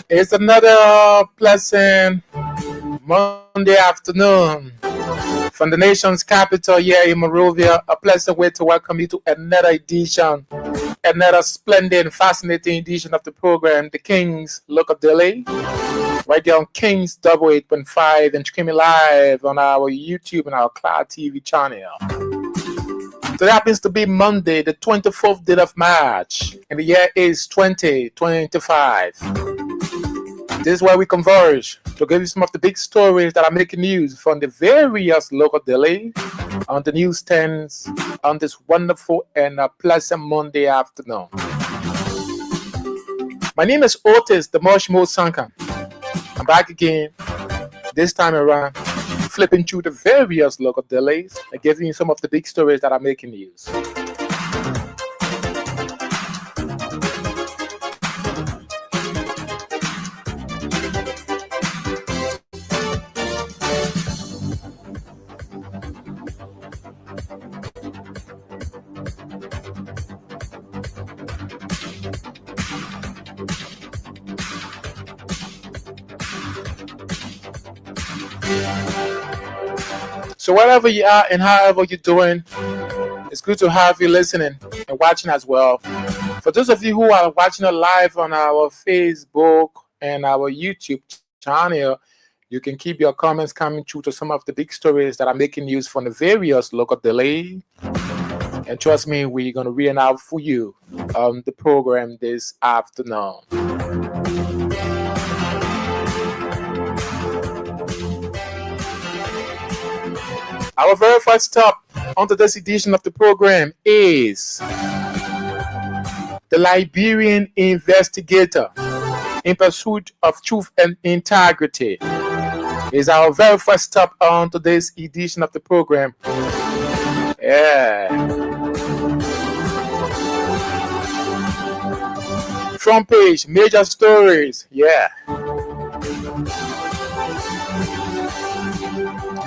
It's another pleasant Monday afternoon from the nation's capital here in Monrovia. A pleasant way to welcome you to another edition, another splendid and fascinating edition of the program, The Kings Look Up Daily, right there on Kings Double 8.5 and streaming live on our YouTube and our Cloud TV channel. Today happens to be Monday, the 24th day of March, and the year is 2025. This is where we converge to give you some of the big stories that are making news from the various local daily on the newsstands on this wonderful and pleasant Monday afternoon. My name is Otis, the Moshmo Sanka. I'm back again, this time around, flipping through the various local delays and giving you some of the big stories that are making news. So wherever you are and however you're doing, it's good to have you listening and watching as well. For those of you who are watching it live on our Facebook and our YouTube channel, you can keep your comments coming through to some of the big stories that are making news from the various local delay. And trust me, we're going to read it out for you on the program this afternoon. Our very first stop on today's edition of the program is the Liberian investigator in pursuit of truth and integrity. Is our very first stop on today's edition of the program. Yeah. Front page, major stories. Yeah.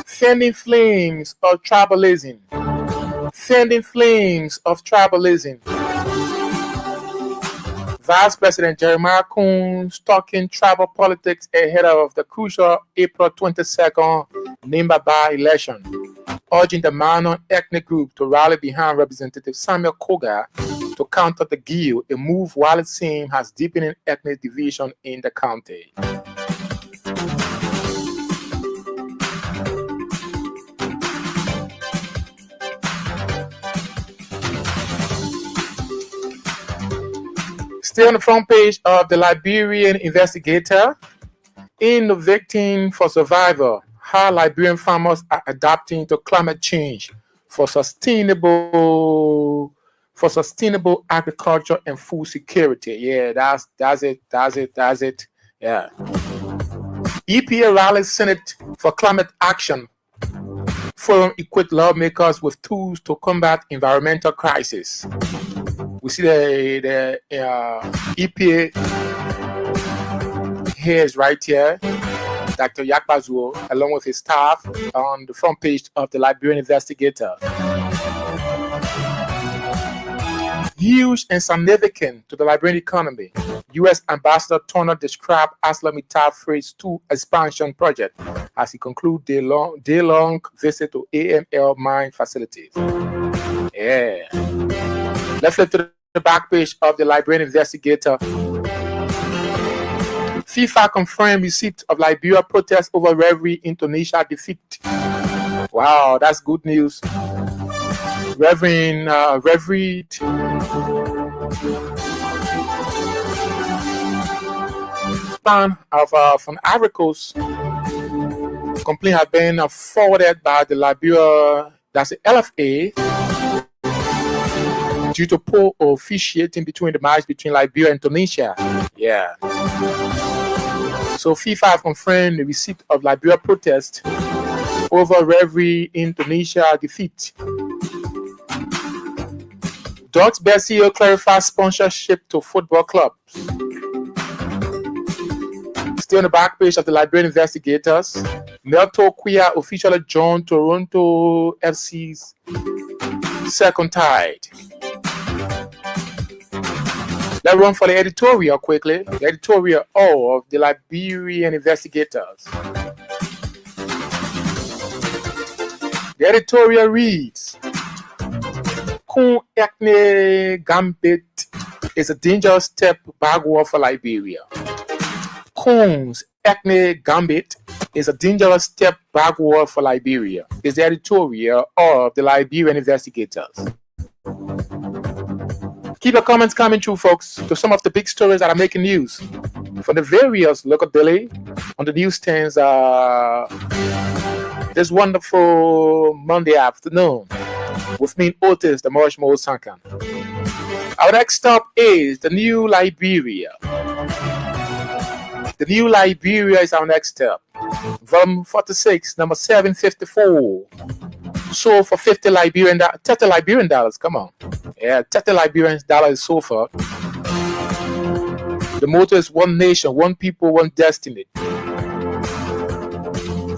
Fanning flames of tribalism. Fanning flames of tribalism. Vice President Jeremiah Coons talking tribal politics ahead of the crucial April 22nd Nimba by-election, urging the Manon ethnic group to rally behind Representative Samuel Koga to counter the Gill, a move while it seems has deepening ethnic division in the county. Still on the front page of the Liberian investigator, innovating for survival, how Liberian farmers are adapting to climate change for sustainable agriculture and food security. Yeah, that's it. Yeah. EPA rallies Senate for climate action. Forum equipped lawmakers with tools to combat environmental crisis. We see the EPA heads right here, Dr. Yakbazuo, along with his staff, on the front page of the Liberian Investigator. Huge and significant to the Liberian economy, U.S. Ambassador Turner described ArcelorMittal Phase 2 expansion project as he concluded day-long visit to AML mine facilities. Yeah. Let's flip to the back page of the Liberian Investigator. FIFA confirmed receipt of Liberia protest over Reverie in Tunisia defeat. Wow, that's good news. Reverie plan of from Ivory Coast complaint has been forwarded by the Liberia, that's the LFA, due to poor officiating between the match between Liberia and Tunisia. Yeah. So FIFA have confirmed the receipt of Liberia protest over Reverie in Tunisia defeat. Dogs Bessie clarifies sponsorship to football clubs. Still on the back page of the Liberian Investigators, Nelto Quia officially joined Toronto FC's second tide. Let's run for the editorial quickly. The editorial of the Liberian investigators. The editorial reads, Kun Ekne Gambit is a dangerous step backward for Liberia. Kun's Ekne Gambit is a dangerous step backward for Liberia, is the editorial of the Liberian investigators. Keep your comments coming through, folks, to some of the big stories that are making news from the various local daily on the newsstands this wonderful Monday afternoon with me, Otis, the Marshmallow Sankan. Our next stop is the New Liberia. The New Liberia is our next step. Volume 46, number 754. Sold for 30 Liberian dollars. Come on. Yeah, 30 Liberian dollars sold for. The motto is one nation, one people, one destiny.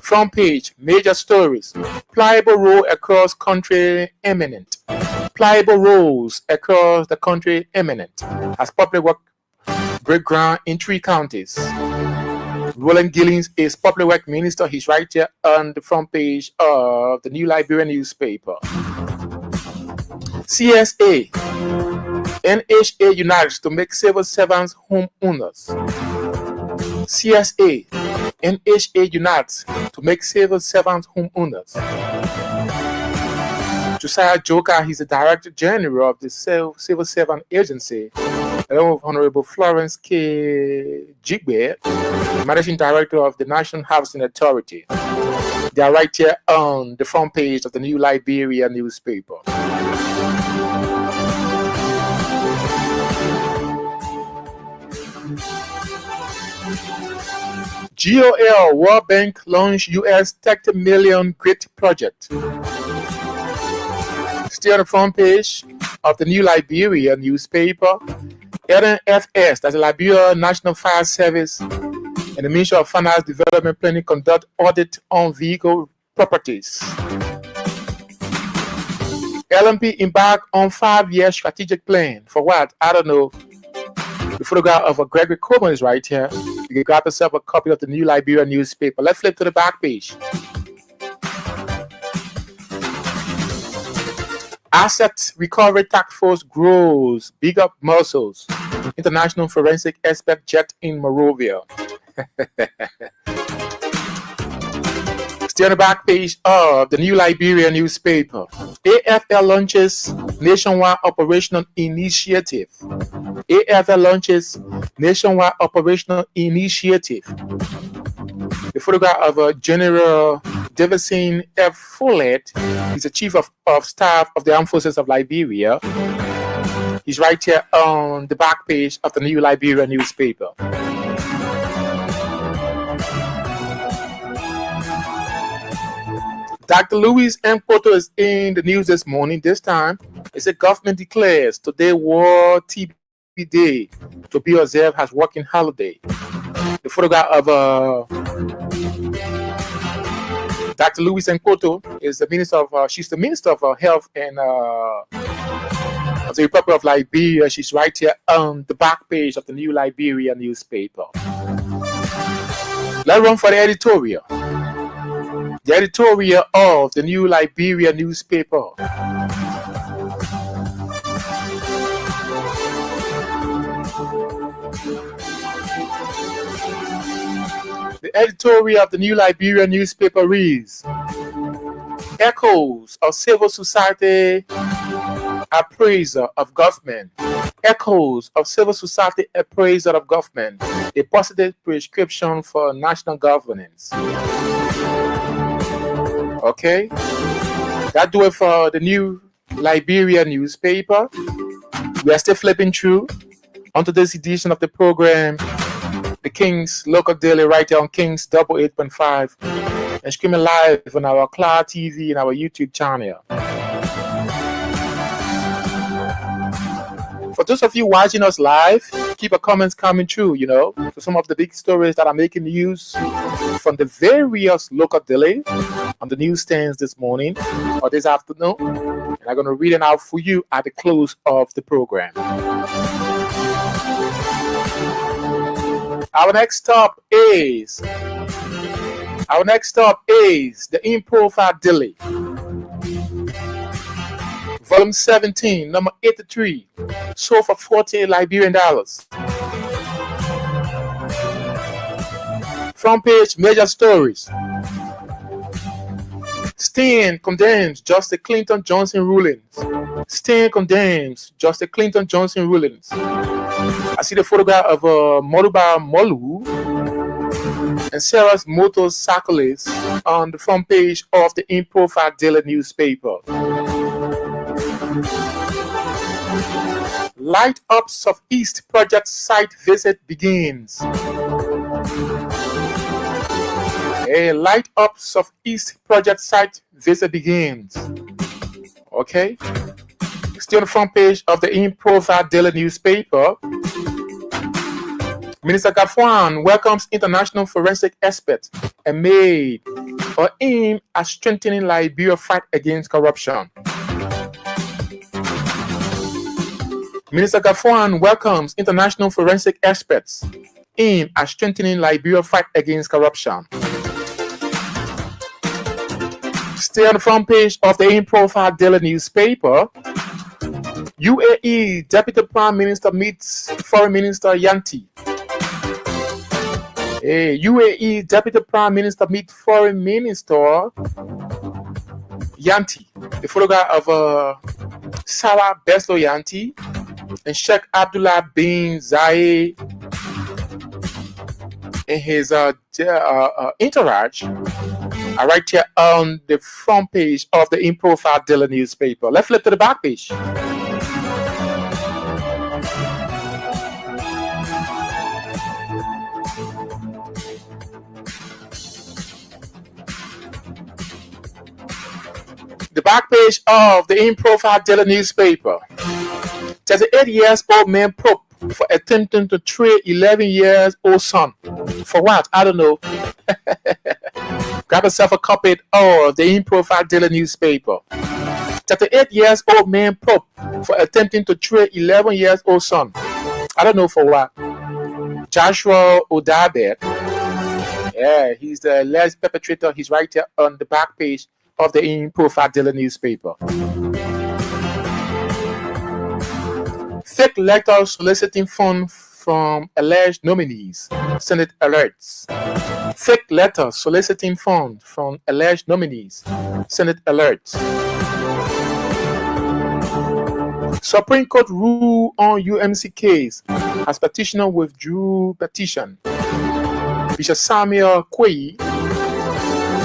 Front page, major stories. Pliable road across country imminent. Pliable roads across the country imminent. As public work break ground in 3 counties. Roland Gillings is public work minister. He's right here on the front page of the New Liberian newspaper. CSA. NHA unites to make civil servants homeowners. CSA. NHA unites to make civil servants homeowners. Josiah Joker, he's the Director General of the Civil Servant Agency, along with Honorable Florence K. Jigbe, Managing Director of the National Housing Authority. They are right here on the front page of the New Liberia newspaper. GOL World Bank launched US $30 million GRIT project. Still on the front page of the New Liberia newspaper, NFS, that's the Liberia National Fire Service, and the Ministry of Finance Development Planning conduct audit on vehicle properties. LMP embark on 5-year strategic plan. For what? I don't know. The photograph of Gregory Coleman is right here. You can grab yourself a copy of the New Liberia newspaper. Let's flip to the back page. Asset Recovery Task Force grows. Big up muscles. International forensic expert jet in Monrovia. Stay on the back page of the New Liberia newspaper. AFL launches nationwide operational initiative. AFL launches nationwide operational initiative. The photograph of General Davison F. Follett. He's the Chief of Staff of the Armed Forces of Liberia. He's right here on the back page of the New Liberia newspaper. Dr. Louis Mpoto is in the news this morning. This time, it's a government declares today World TB Day to be observed as working holiday. The photograph of Dr. Louis Mpoto is the minister of. She's the minister of Health and of the Republic of Liberia. She's right here on the back page of the New Liberia newspaper. Let's run for the editorial. The editorial of the New Liberia newspaper. The editorial of the New Liberia newspaper reads, Echoes of Civil Society Appraiser of Government. Echoes of Civil Society Appraiser of Government. A positive prescription for national governance. Okay, that do it for the New Liberia newspaper. We are still flipping through onto this edition of the program, the King's Local Daily, right here on King's 88.5, and streaming live on our Cloud TV and our YouTube channel. For those of you watching us live, keep your comments coming through, to some of the big stories that are making news from the various local daily on the newsstands this morning or this afternoon. And I'm going to read it out for you at the close of the program. Our next stop is the In Profile Daily, Volume 17, number 83, sold for 40 Liberian dollars. Front page major stories. Stein condemns Justice Clinton Johnson rulings. Stein condemns Justice Clinton Johnson rulings. I see the photograph of Moruba Molu and Sarah's motorcyclist on the front page of the In Profile Daily newspaper. Light Up Southeast project site visit begins. A Light Up Southeast project site visit begins. Okay. Still on the front page of the In Profile Daily newspaper. Minister Gafwan welcomes international forensic experts and made or aim at strengthening Liberia fight against corruption. Minister Gafwan welcomes international forensic experts aim at strengthening Liberia fight against corruption. Stay on the front page of the In Profile Daily newspaper. UAE Deputy Prime Minister meets Foreign Minister Yanti. UAE Deputy Prime Minister meets Foreign Minister Yanti. The photograph of Sarah Beslo Yanti and Sheikh Abdullah bin Zayed in his entourage are right here on the front page of the In Profile Daily newspaper. Let's flip to the back page. The back page of the In Profile Daily newspaper. 38-year-old man probe for attempting to trade 11-year-old son. For what? I don't know. Grab yourself a copy of the In Profile Daily newspaper. 38-year-old man probe for attempting to trade 11-year-old son. I don't know for what. Joshua Odabet. Yeah, he's the alleged perpetrator. He's right here on the back page of the In Profile Daily newspaper. Fake letters soliciting funds from alleged nominees. Senate alerts. Fake letters soliciting funds from alleged nominees. Senate alerts. Supreme Court rule on UMC case as petitioner withdrew petition. Bishop Samuel Kwei,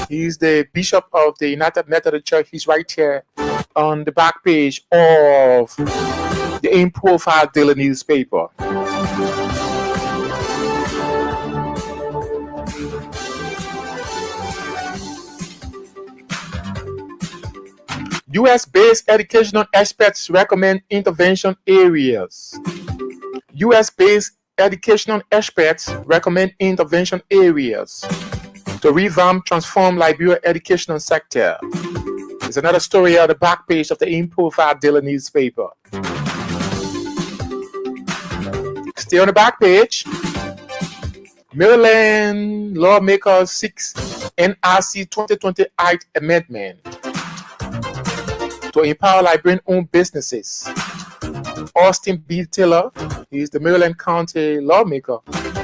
he's the bishop of the United Methodist Church. He's right here on the back page of the In Profile Daily newspaper. US-based educational experts recommend intervention areas. US-based educational experts recommend intervention areas to revamp, transform Liberia educational sector. There's another story on the back page of the In Profile Daily newspaper. Stay on the back page. Maryland lawmakers seeks NRC 2028 amendment to empower Liberian-owned businesses. Austin B. Taylor is the Maryland County lawmaker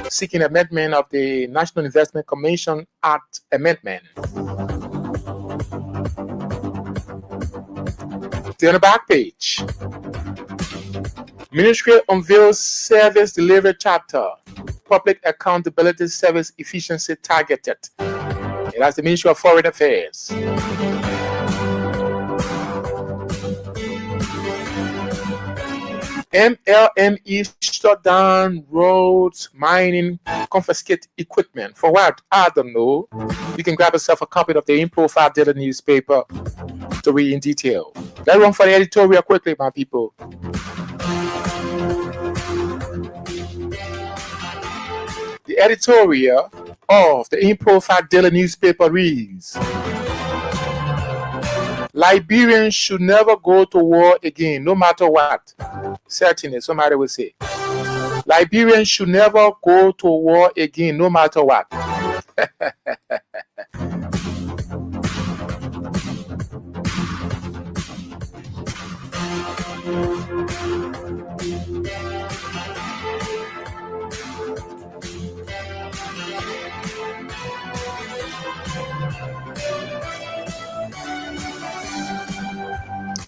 seeking amendment of the National Investment Commission Act amendment. Stay on the back page. Ministry unveils service delivery chapter. Public accountability service efficiency targeted. That's the Ministry of Foreign Affairs. MLME shut down roads, mining, confiscate equipment. For what? I don't know. You can grab yourself a copy of the In Profile Daily newspaper to read in detail. Let's run for the editorial quickly, my people. The editorial of the In Profile Daily newspaper reads: Liberians should never go to war again, no matter what. Certainly, somebody will say. Liberians should never go to war again, no matter what.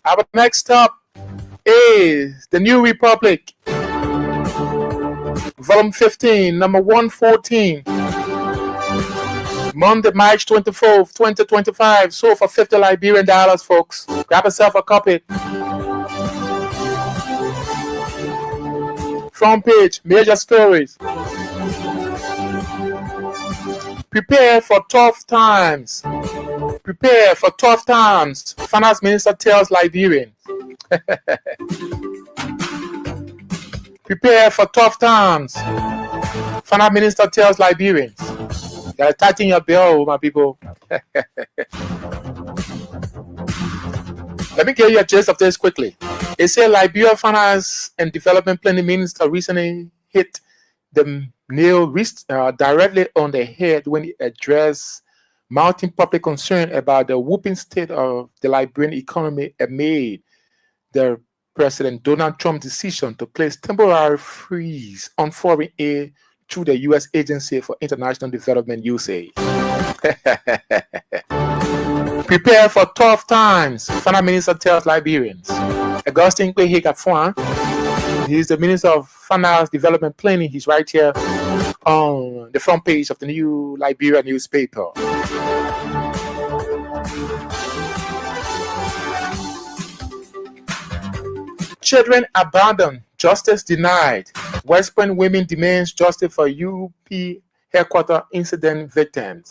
Our next stop is The New Republic, Volume 15, number 114. Monday, March 24th, 2025. Sold for $50 Liberian, folks. Grab yourself a copy. Front page, major stories. Prepare for tough times. Prepare for tough times. Finance Minister tells Liberians. Prepare for tough times. Finance Minister tells Liberians. You're tighten your belt, my people. Let me give you a gist of this quickly. It said Liberia Finance and Development Planning Minister recently hit the nail directly on the head when he addressed mounting public concern about the whooping state of the Liberian economy amid the President Donald Trump's decision to place temporary freeze on foreign aid through the U.S. Agency for International Development, USAID. Prepare for tough times, Finance Minister tells Liberians. Augustine Kwe-Hikafwan, he's the Minister of Finance Development Planning. He's right here on the front page of the New Liberia newspaper. Children abandoned, justice denied. West Point women demands justice for UP headquarters incident victims.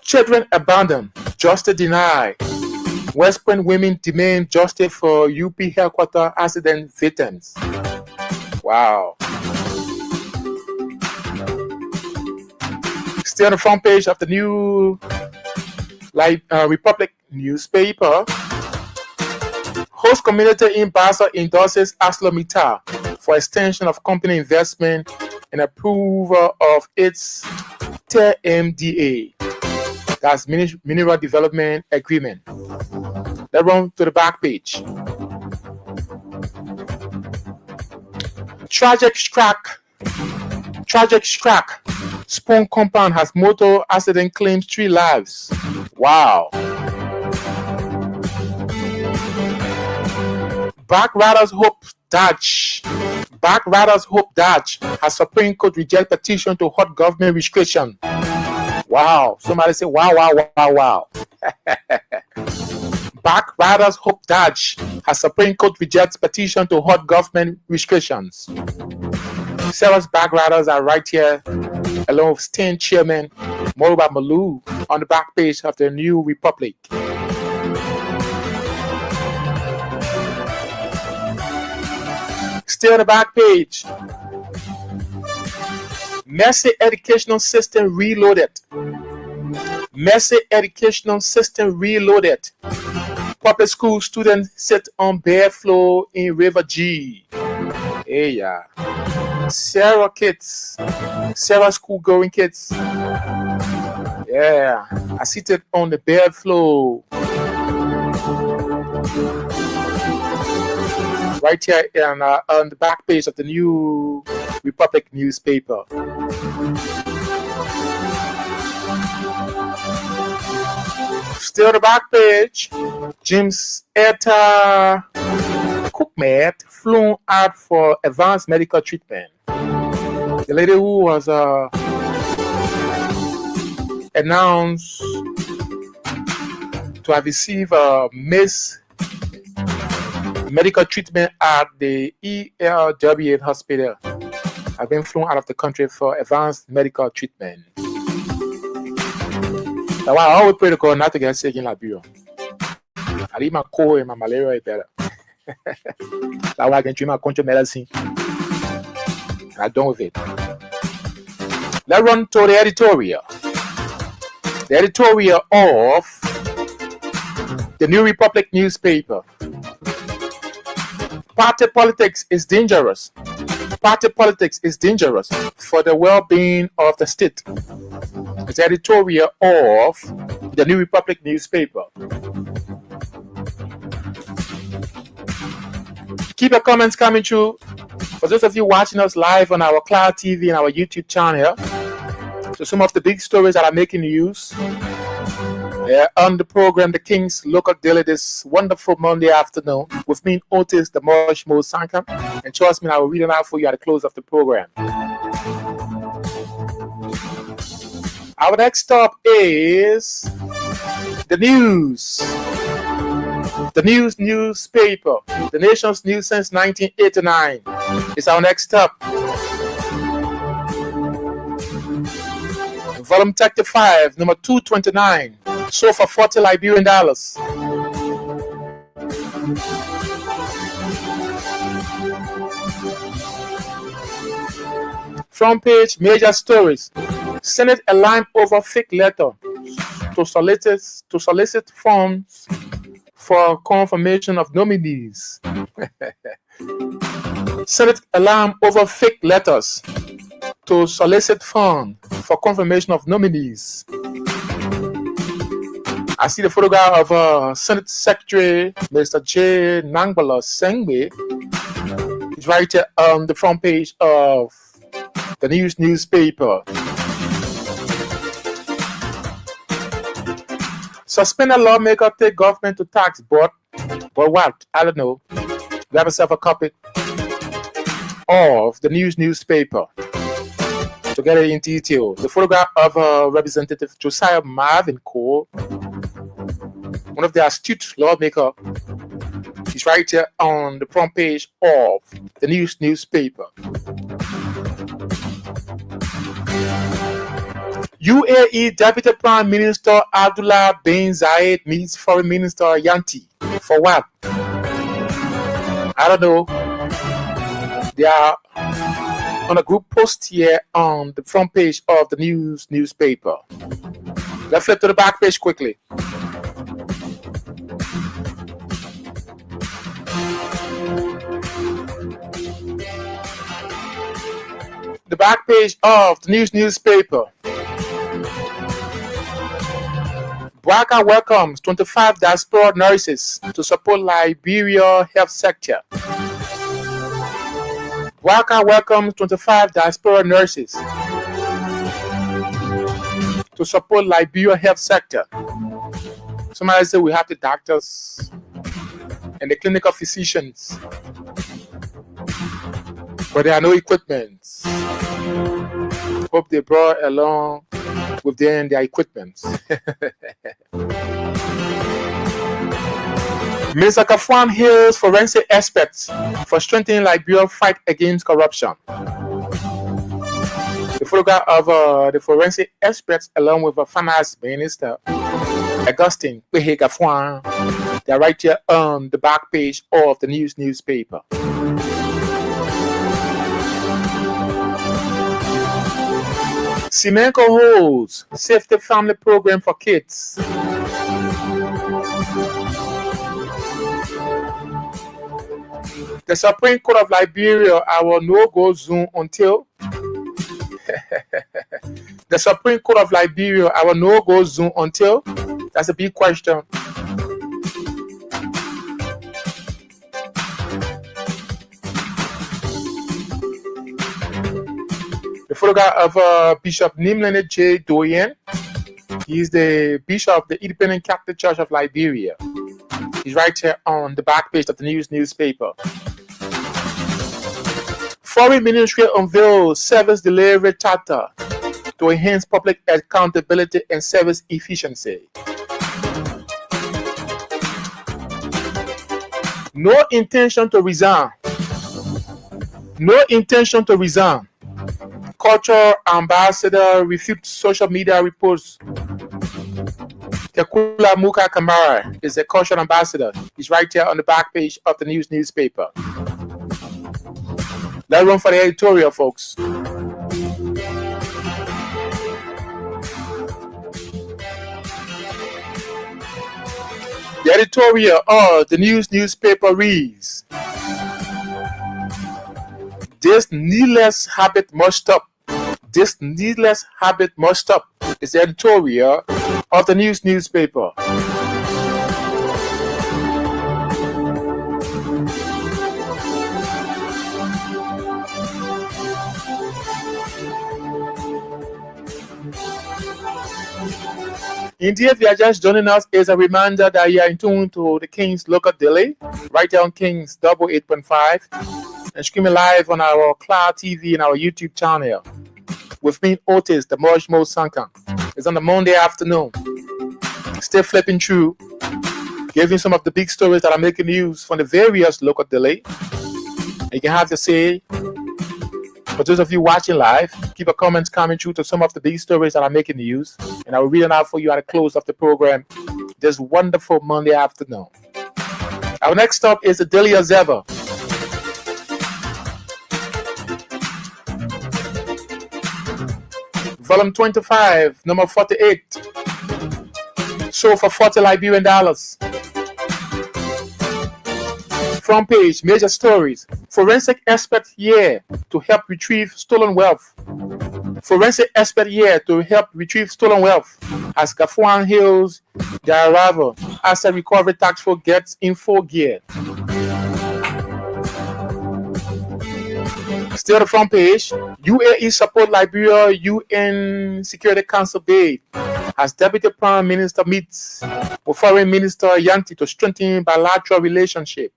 Children abandoned, justice denied. West Point women demand justice for UP headquarters accident victims. Wow. Still on the front page of the New Republic newspaper. Host community in Basel endorses ArcelorMittal for extension of company investment and approval of its TMDA. That's Mineral Development Agreement. Let's run to the back page. Tragic crack. Spoon compound has motor accident claims 3 lives. Wow. Backriders hope Dodge has Supreme Court reject petition to halt government restriction. Wow. Somebody say wow. Backriders hope Dodge has Supreme Court rejects petition to halt government restrictions. Several backriders are right here, along with Stain Chairman Moriba Malou on the back page of the New Republic. Still on the back page. Mercy Educational System Reloaded. Public school students sit on bare floor in River G. Hey, yeah. Sarah school going kids. Yeah, I seated on the bare floor. Right here on the back page of the New Republic newspaper. Still on the back page, James Etta Cookmate flown out for advanced medical treatment. The lady who was announced to have received medical treatment at the ELW hospital have been flown out of the country for advanced medical treatment. That's why I always pray to God not to get sick in Liberia. I leave my cold and my malaria is better. That's why I can drink my country medicine. I'm done with it. Let's run to the editorial. The editorial of the New Republic newspaper. Party politics is dangerous. Party politics is dangerous for the well-being of the state. It's the editorial of the New Republic newspaper. Keep your comments coming through. For those of you watching us live on our Cloud TV and our YouTube channel, so some of the big stories that are making news on the program, The King's Local Daily, this wonderful Monday afternoon, with me, Otis, the Marshmallow Sanka. And trust me, I will read it out for you at the close of the program. Our next stop is the news. The news newspaper, the nation's news since 1989, is our next stop. Volume 35, number 229, sold for $40 Liberian. Front page, major stories. Senate align over fake letter to solicit funds for confirmation of nominees. Senate alarm over fake letters to solicit funds for confirmation of nominees. I see the photograph of Senate Secretary Mr. J. Nangbala Sengbe. He's right here on the front page of the newspaper. Suspended lawmaker take government to tax, but what? I don't know. Grab yourself a copy of the newspaper to get it in detail. The photograph of Representative Josiah Marvin Cole, one of the astute lawmakers, is right here on the front page of the newspaper. UAE Deputy Prime Minister Abdullah bin Zayed meets Foreign Minister Yanti. For what? I don't know. They are on a group post here on the front page of the newspaper. Let's flip to the back page quickly. The back page of the newspaper. BRACA welcomes 25 diaspora nurses to support Liberia health sector. BRACA welcomes 25 diaspora nurses to support Liberia health sector. Somebody said we have the doctors and the clinical physicians, but there are no equipment. Hope they brought along with them their equipment. Mr. Kafwan hails forensic experts for strengthening Liberia's fight against corruption. The photograph of the forensic experts along with the finance minister, Augustine Kwehe Kafwan, they are right here on the back page of the newspaper. Simenko holds safety family program for kids. The Supreme Court of Liberia, our no-go zone until the Supreme Court of Liberia, our no-go zone until. That's a big question. The photograph of Bishop Nimlene J. Doyen. He is the Bishop of the Independent Catholic Church of Liberia. He's right here on the back page of the newspaper. Foreign Ministry unveils service delivery charter to enhance public accountability and service efficiency. No intention to resign. No intention to resign. Cultural ambassador refutes social media reports. Kekula Muka Kamara is a cultural ambassador. He's right here on the back page of the newspaper. Let's run for the editorial, folks. The editorial of the newspaper reads: This needless habit must stop. This needless habit must stop is the editorial of the newspaper. Indeed, if you are just joining us, is a reminder that you are in tune to the King's Local Daily, right here on King's Double 8.5, and streaming live on our Cloud TV and our YouTube channel. With me, Otis, the Mojmo Sankan. It's on the Monday afternoon. Still flipping through, giving some of the big stories that are making news from the various local daily. You can have to say, for those of you watching live, keep a comments coming through to some of the big stories that are making news, and I will read them out for you at the close of the program this wonderful Monday afternoon. Our next stop is the Daily Observer. Volume 25, number 48. Sold for $40 Liberian. Front page, major stories. Forensic expert here to help retrieve stolen wealth. Forensic expert here to help retrieve stolen wealth. As Gafuan hails their arrival, asset recovery task force gets in full gear. Still on the front page, UAE support Liberia UN Security Council bid as Deputy Prime Minister meets with Foreign Minister Yanti to strengthen bilateral relationship.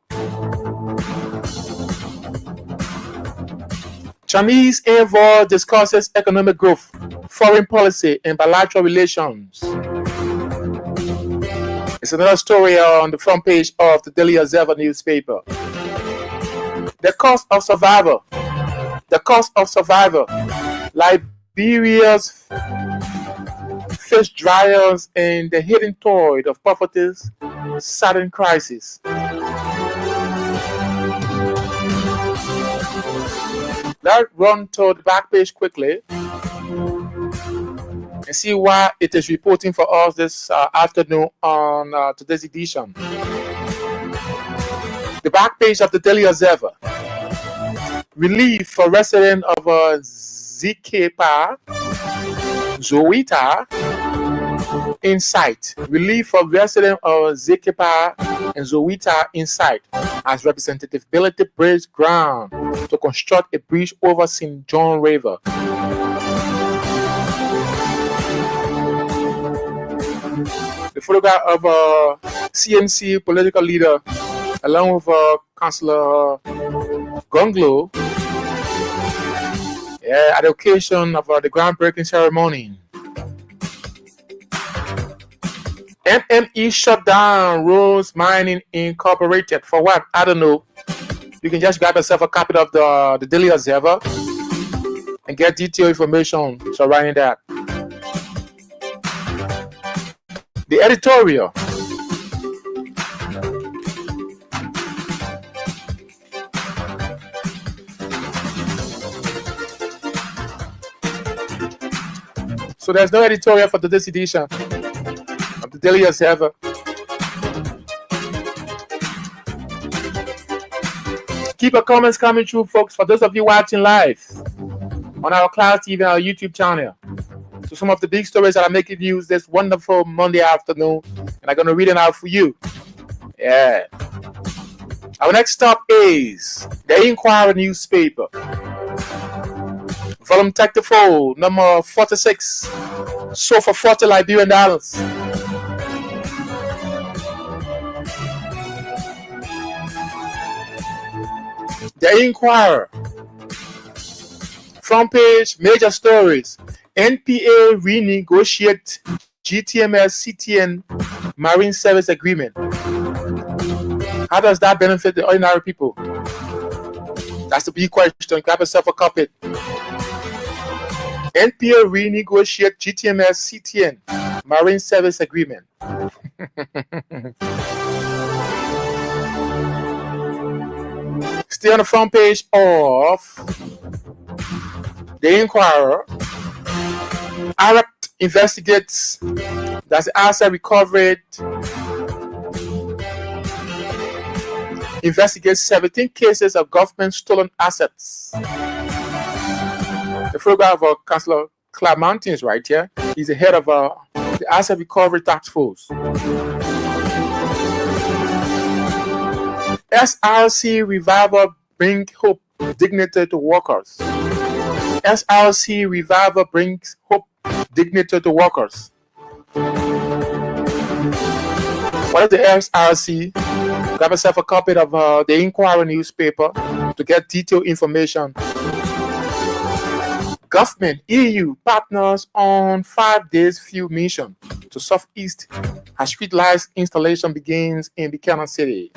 Chinese envoy discusses economic growth, foreign policy, and bilateral relations. It's another story on the front page of the Daily Observer newspaper. The cost of survival. The cost of survival. Liberia's fish dryers and the hidden toil of poverty's sudden crisis. Let's run to the back page quickly and see why it is reporting for us this afternoon on today's edition. The back page of the Daily Observer. Relief for residents of Zikepa, Zowita, in sight. Relief for residents of Zikepa and Zowita in sight as Representative Bility breaks ground to construct a bridge over St. John River. The photograph of a CNC political leader along with Councillor Gonglo at the occasion of the groundbreaking ceremony. MME shut down Rose Mining Incorporated. For what? I don't know. You can just grab yourself a copy of the Daily Observer and get detailed information surrounding that. The editorial. So there's no editorial for today's edition of the Daily Observer. Keep your comments coming through, folks, for those of you watching live on our Cloud TV and our YouTube channel. So some of the big stories that are making news this wonderful Monday afternoon, and I'm going to read it out for you. Yeah. Our next stop is the Inquirer newspaper. Volume 34, number 46. Sold for $40 Liberian. The Inquirer. Front page, major stories. NPA renegotiate GTMS CTN Marine Service Agreement. How does that benefit the ordinary people? That's the big question. Grab yourself a copy. NPA renegotiate GTMS CTN Marine Service Agreement. Stay on the front page of the Inquirer. Arab investigates that's the asset recovered investigates 17 cases of government stolen assets. The photograph of Councillor Claire is right here. He's the head of the Asset Recovery Task Force. SRC revival brings hope, dignity to workers. SRC revival brings hope, dignity to workers. What is the SRC? Grab yourself a copy of the Inquirer newspaper to get detailed information. Government, EU partners on 5 days field mission to Southeast as street lights installation begins in Buchanan City.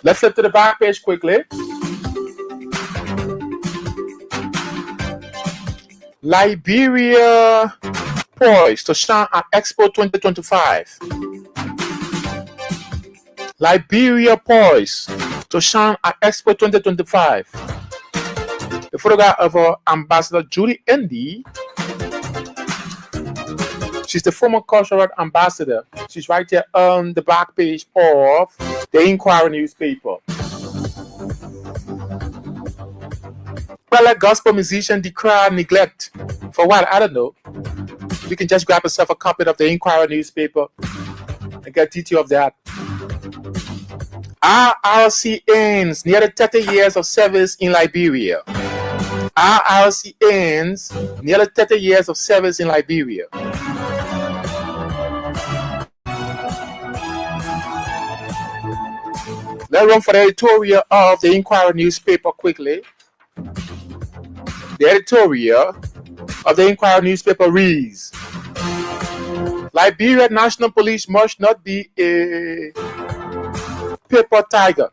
Let's flip to the back page quickly. Liberia poised to shine at Expo 2025. Liberia poised to shine at Expo 2025. The photograph of Ambassador Judy Endy. She's the former cultural ambassador. She's right here on the back page of the Inquirer newspaper. Well, gospel musician decry neglect. For what? I don't know. You can just grab yourself a copy of the Inquirer newspaper and get detail of that. RRC ends nearly 30 years of service in Liberia. RRC ends nearly 30 years of service in Liberia. Let's run for the editorial of the Inquirer newspaper quickly. The editorial of the Inquirer newspaper reads: Liberia National Police must not be a paper tiger.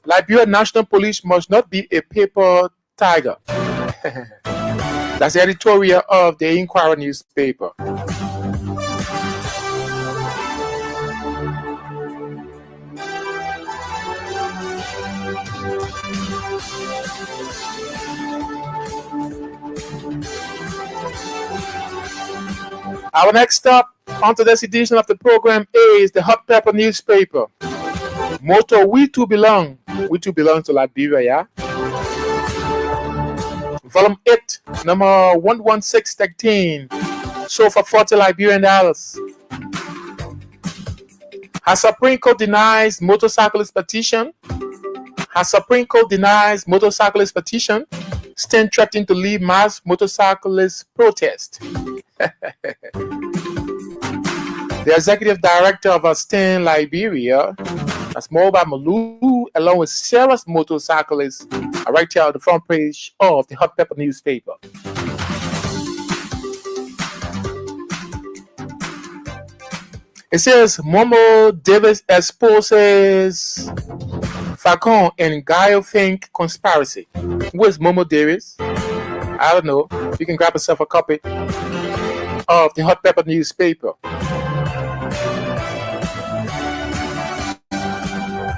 Liberia National Police must not be a paper tiger. That's the editorial of the Inquirer newspaper. Our next stop on today's edition of the program is the Hot Pepper newspaper. Motto: we too belong. We too belong to Liberia, yeah? Volume 8, number 11613. Sold for $40 Liberian. As Supreme Court denies motorcyclist petition. As Supreme Court denies motorcyclist petition. Sting threatening to lead mass motorcyclist protest. The executive director of Sting Liberia, that's Mobile Malou, along with Sarah's motorcyclists, are right here on the front page of the Hot Pepper newspaper. It says Momo Davis exposes Falcon and Guy Fink conspiracy. Who is Momo Davis? I don't know. You can grab yourself a copy of the Hot Pepper newspaper.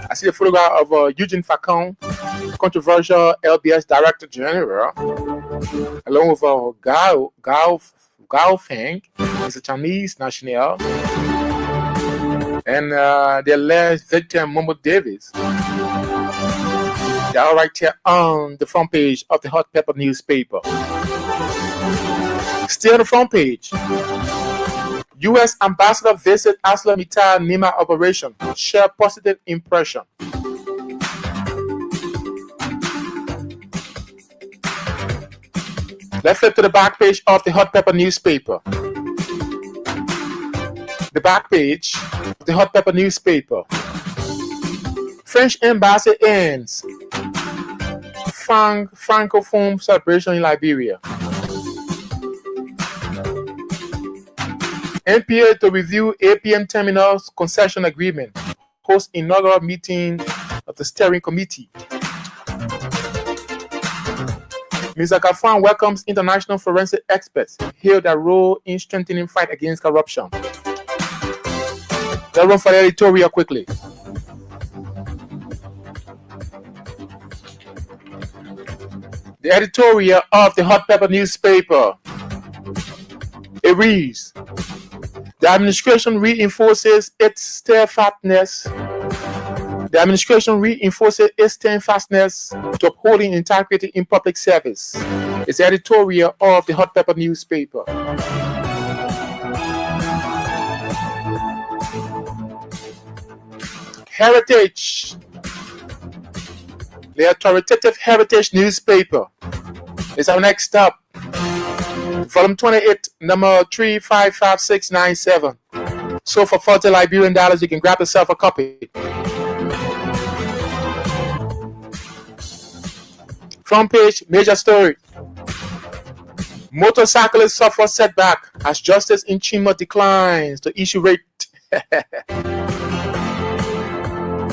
I see the photograph of Eugene Falcon, controversial LBS Director General, along with Gao Feng, he's a Chinese national, and the alleged victim Momo Davis. They are right here on the front page of the Hot Pepper newspaper. Still on the front page. U.S. Ambassador visit ArcelorMittal Nima operation. Share positive impression. Let's flip to the back page of the Hot Pepper newspaper. The back page of the Hot Pepper newspaper. French embassy ends Francophone celebration in Liberia. NPA to review APM Terminal's concession agreement. Host inaugural meeting of the steering committee. Mr. Kafan welcomes international forensic experts. Hail their role in strengthening fight against corruption. Let's run for the editorial quickly. The editorial of the Hot Pepper newspaper. It reads: The administration reinforces its steadfastness. The administration reinforces its steadfastness to upholding integrity in public service. It's the editorial of the Hot Pepper newspaper. Heritage. The authoritative Heritage newspaper is our next stop. Volume 28, number 355697. So for $40 Liberian dollars, you can grab yourself a copy. Front page, major story. Motorcyclists suffer setback as Justice in Chima declines to issue rate.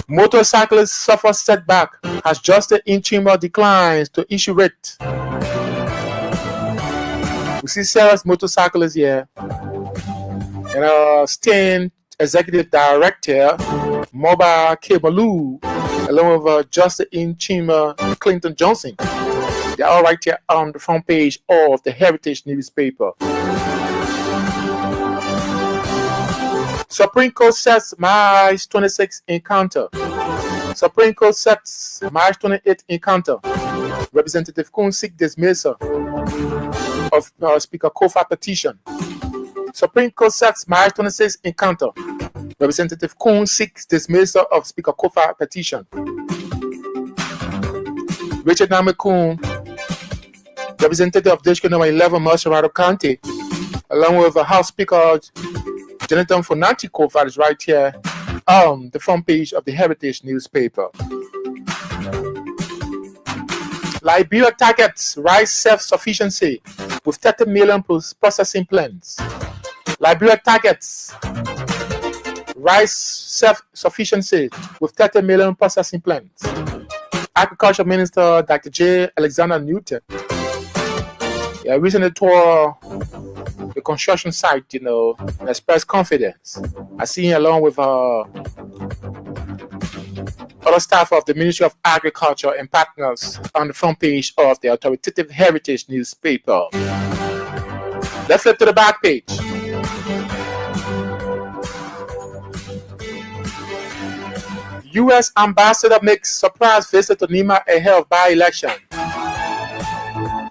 Motorcyclists suffer setback as Justice in Chima declines to issue rate. We see Sarah's motorcyclist here. And Stain Executive Director, Moba Kebalu, along with Justice in Chima Clinton Johnson. They're all right here on the front page of the Heritage newspaper. Supreme Court sets March 26 encounter. Supreme Court sets March 28 encounter. Representative Kun seek dismissal of Speaker Kofa petition. Supreme Court sets March 26 encounter. Representative Kun seeks dismissal of Speaker Kofa petition. Richard Namakun, representative of District Number 11, Marshall County, along with House Speaker Jonathan Fonanti Kofa, is right here on the front page of the Heritage newspaper. Liberia targets rice self-sufficiency with 30 million processing plants. Liberia targets rice self-sufficiency with 30 million processing plants. Agriculture Minister Dr. J. Alexander Newton recently toured the construction site, and expressed confidence. I see him along with other staff of the Ministry of Agriculture and partners on the front page of the authoritative Heritage newspaper. Let's flip to the back page. U.S. Ambassador makes surprise visit to Nima ahead of by-election.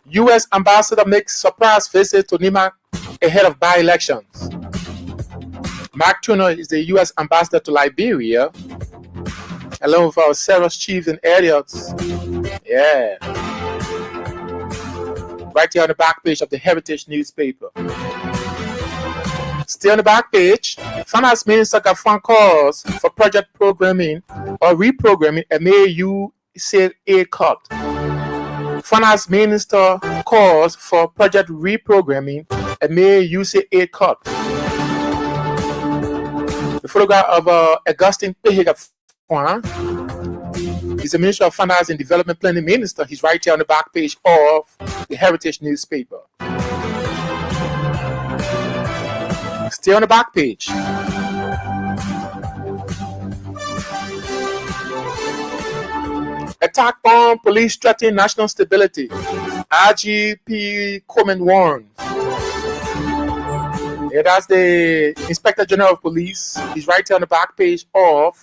U.S. Ambassador makes surprise visit to Nima ahead of by-elections. Mark Turner is the U.S. Ambassador to Liberia, along with our Sarah's Chiefs and Elliotts. Yeah. Right here on the back page of the Heritage newspaper. Still on the back page, Finance Minister got phone calls for project programming or reprogramming MAU said aid cut. Finance Minister calls for project reprogramming MAU said aid cut. The photograph of Augustine Pehiga is the Minister of Finance and Development Planning Minister. He's right here on the back page of the Heritage newspaper. Stay on the back page. Attack bomb, police threatening national stability. IGP Coleman warns. Yeah, that's the Inspector General of Police. He's right here on the back page of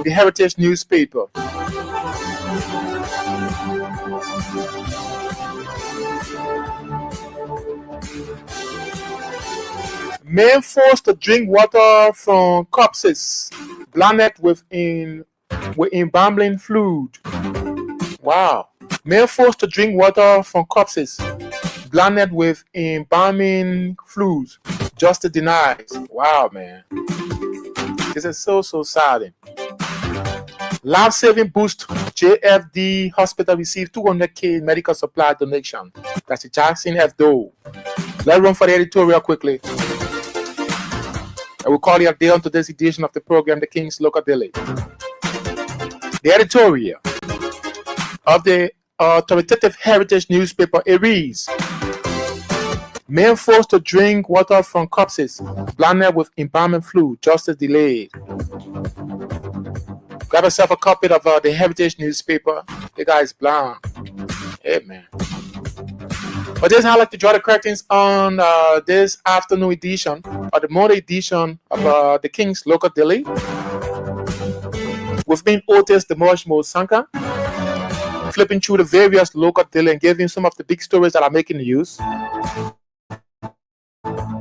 the Heritage newspaper. Men forced to drink water from corpses blinded with embalming fluid. Wow. Men forced to drink water from corpses blinded with embalming fluids. Justice denies. Wow, man. This is so sad. Life-saving boost. JFD Hospital received 200K medical supply donation. That's the Jackson F. Doe. Let's run for the editorial quickly. I will call you a day on today's edition of the program, The King's Local Daily. The editorial of the authoritative Heritage newspaper, it reads, men forced to drink water from corpses blinded with embalming fluid, justice delayed. Grab yourself a copy of the Heritage newspaper. The guy is blind. Hey, man. But this is how I like to draw the curtains on this afternoon edition, or the morning edition of the King's Local Daily. With me, Otis Dimash Mosanka, flipping through the various local daily and giving some of the big stories that are making news.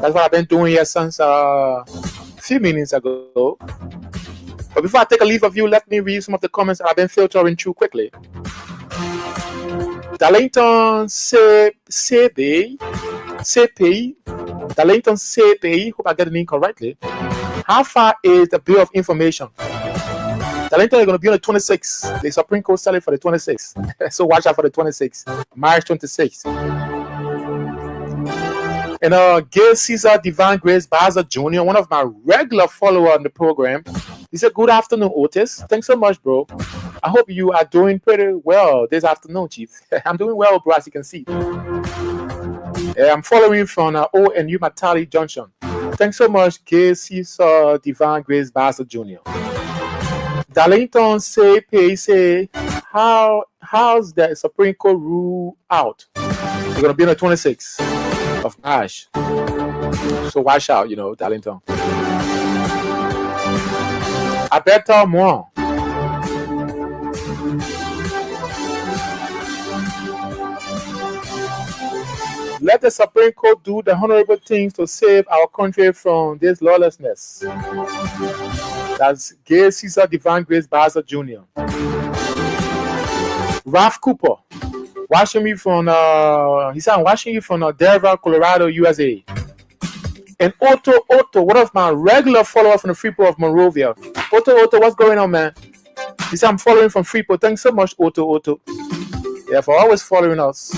That's what I've been doing here since a few minutes ago. But before I take a leave of you, let me read some of the comments that I've been filtering through quickly. Darlington Sepe, Darlington Sepe, hope I get the name correctly. How far is the Bill of Information? Darlington is going to be on the 26th. The Supreme Court set it for the 26th. So watch out for the 26th, March 26th. And Gail Caesar Divine Grace Baza Jr., one of my regular followers on the program, he said, "Good afternoon, Otis. Thanks so much, bro. I hope you are doing pretty well this afternoon, Chief." I'm doing well, bro, as you can see. I'm following you from ONU Matali Junction. Thanks so much, Gail Caesar Divine Grace Baza Jr. Darlington say, how's the Supreme Court rule out? You're going to be on the 26th of March. So watch out, Darlington. I better more. Let the Supreme Court do the honorable things to save our country from this lawlessness. That's Gail Caesar Divine Grace Baza Jr. Ralph Cooper, watching me from he said, "I'm watching you from Denver, Colorado, USA." And Otto, one of my regular followers from the Freeport of Monrovia. Otto, what's going on, man? He said, "I'm following from Freeport." Thanks so much, Otto. Yeah, for always following us.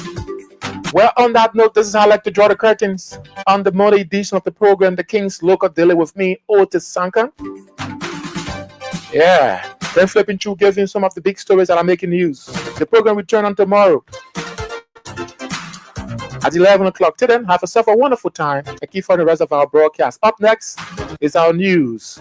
Well, on that note, this is how I like to draw the curtains on the Monday edition of the program, The King's Local Daily, with me, Otis Sanka. Yeah, then flipping through, giving some of the big stories that are making news. The program will return on tomorrow at 11 o'clock. Till then, have yourself a wonderful time and keep on the rest of our broadcast. Up next is our news.